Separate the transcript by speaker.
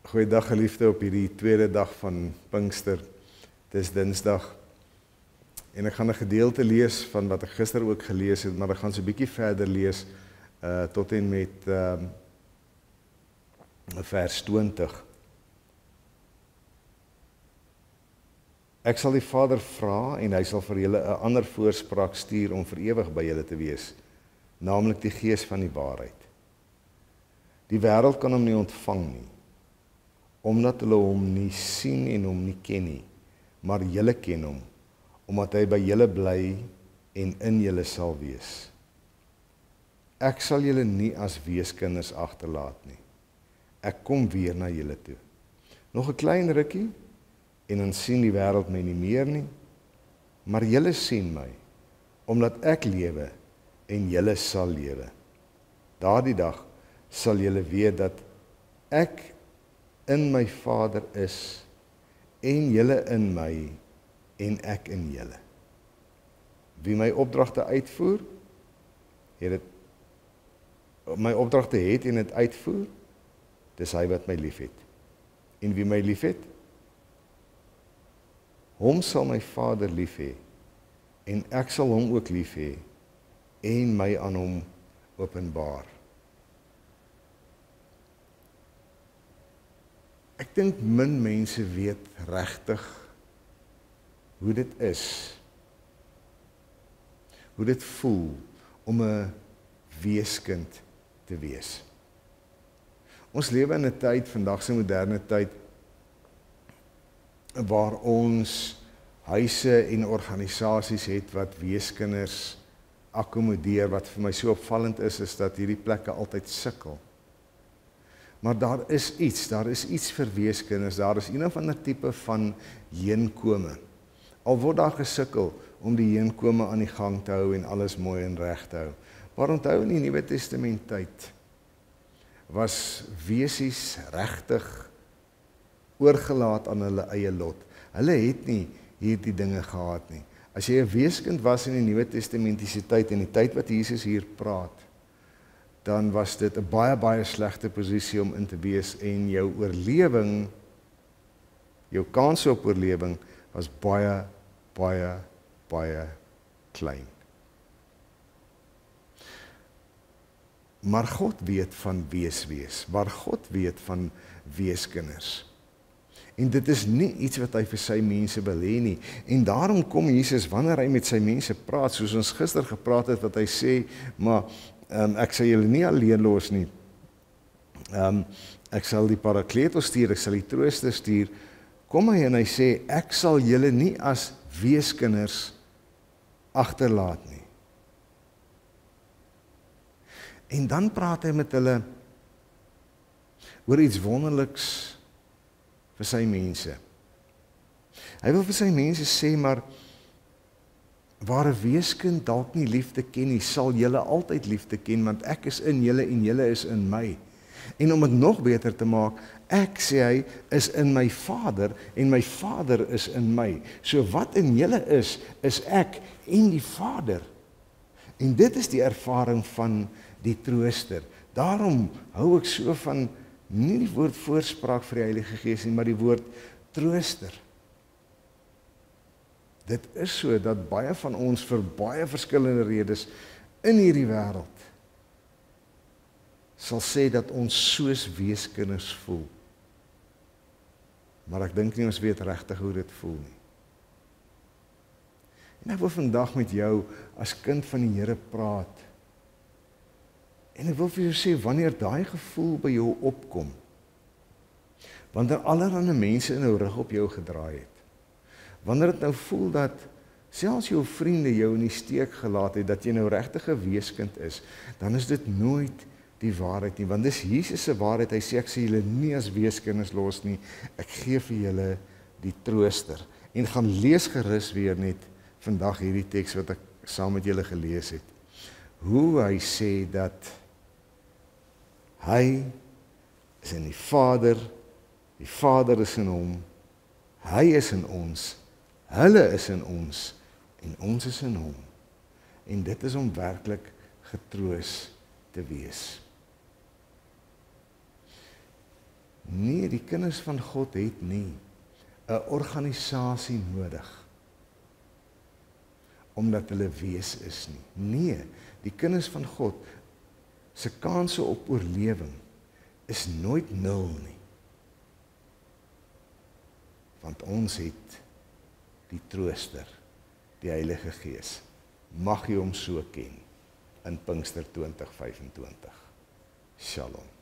Speaker 1: Goeiedag geliefde op hierdie tweede dag van Pinkster. Dis Dinsdag. En ek gaan 'n gedeelte lees van wat ek gister ook gelees het, maar ek gaan so 'n bietjie verder lees tot en met vers 20. Ek sal die Vader vra en hy sal vir julle 'n ander voorspraak stuur om vir ewig by julle te wees, naamlik die Gees van die waarheid. Die wêreld kan hom nie ontvang nie, omdat hulle hom nie sien en hom nie ken nie, maar julle ken hom, omdat hy by julle bly en in julle sal wees. Ek sal julle nie as weeskinders agterlaat nie. Ek kom weer na julle toe. Nog 'n klein rukkie, en dan sien die wêreld my nie meer nie, maar julle sien my, omdat ek lewe en julle sal lewe. Daardie dag sal julle weet dat ek in my Vader is, en julle in my, en ek in julle. Wie my opdragte uitvoer, my opdragte het en dit uitvoer, dis hy wat my liefhet. En wie my liefhet, hom sal my Vader lief hê, en ek sal hom ook lief hê, en my aan hom openbaar. Ek dink min mense weet regtig hoe dit is, hoe dit voel om 'n weeskind te wees. Ons lewe in 'n tyd, vandag se moderne tyd, waar ons huise en organisasies het wat weeskinders akkommodeer. Wat vir my so opvallend is dat hierdie plekke altyd sukkel. Maar daar is iets vir weeskinders, daar is een of ander tipe van heenkome. Al word daar gesukkel om die heenkome aan die gang te hou en alles mooi en reg te hou. Maar onthou in die Nuwe Testament tyd was wesies regtig oorgelaat aan hulle eie lot. Hulle het nie hierdie dinge gehad nie. As jy 'n weeskind was in die Nuwe Testamentiese tyd, en die tyd wat Jesus hier praat, dan was dit 'n baie slegte posisie om in te wees, en jou oorlewing, jou kans op oorlewing, was baie klein. Maar God weet van wees, maar God weet van weeskinders. En dit is nie iets wat hy vir sy mense wil hê nie. En daarom kom Jesus, wanneer hy met sy mense praat, soos ons gister gepraat het, wat hy sê, maar ek sal julle nie alleen los nie. Ek sal die Parakletos stuur, ek sal die Trooster stuur. Kom hy en hy sê, ek sal julle nie as weeskinders agterlaat nie. En dan praat hy met hulle oor iets wonderliks vir sy mense. Hy wil vir sy mense sê, maar waar 'n weeskind dalk nie liefde ken nie, sal julle altyd liefde ken, want ek is in julle en julle is in my. En om dit nog beter te maak, ek, sê hy, is in my Vader en my Vader is in my. So wat in julle is ek en die Vader. En dit is die ervaring van die Trooster. Daarom hou ek so van nie die woord voorspraak vir die Heilige Gees nie, maar die woord Trooster. Dit is so dat baie van ons vir baie verskillende redes in hierdie wêreld sal sê dat ons soos weeskinders voel. Maar ek dink nie ons weet regtig hoe dit voel nie. En ek wil vandag met jou as kind van die Here praat. En ek wil vir jou sê, wanneer daai gevoel by jou opkom, wanneer allerlei mense in jou rug op jou gedraai het, wanneer dit nou voel dat selfs jou vriende jou in die steek gelaat het, dat jy nou regtig 'n weeskind is, dan is dit nooit die waarheid nie, want dis Jesus se waarheid. Hy sê, ek sê julle nie as weeskinders los nie, ek gee vir julle die Trooster. En gaan lees gerus weer net vandag hierdie teks wat ek saam met julle gelees het. Hoe hy sê dat hy is in die Vader is in hom, hy is in ons, hulle is in ons, en ons is in hom. En dit is om werklik getroos te wees. Nee, die kinders van God het nie 'n organisasie nodig omdat hulle wees is nie. Nee, die kinders van God se kanse op oorlewing is nooit nul nie. Want ons het die Trooster, die Heilige Gees. Mag jy hom so ken in Pinkster 2025. Shalom.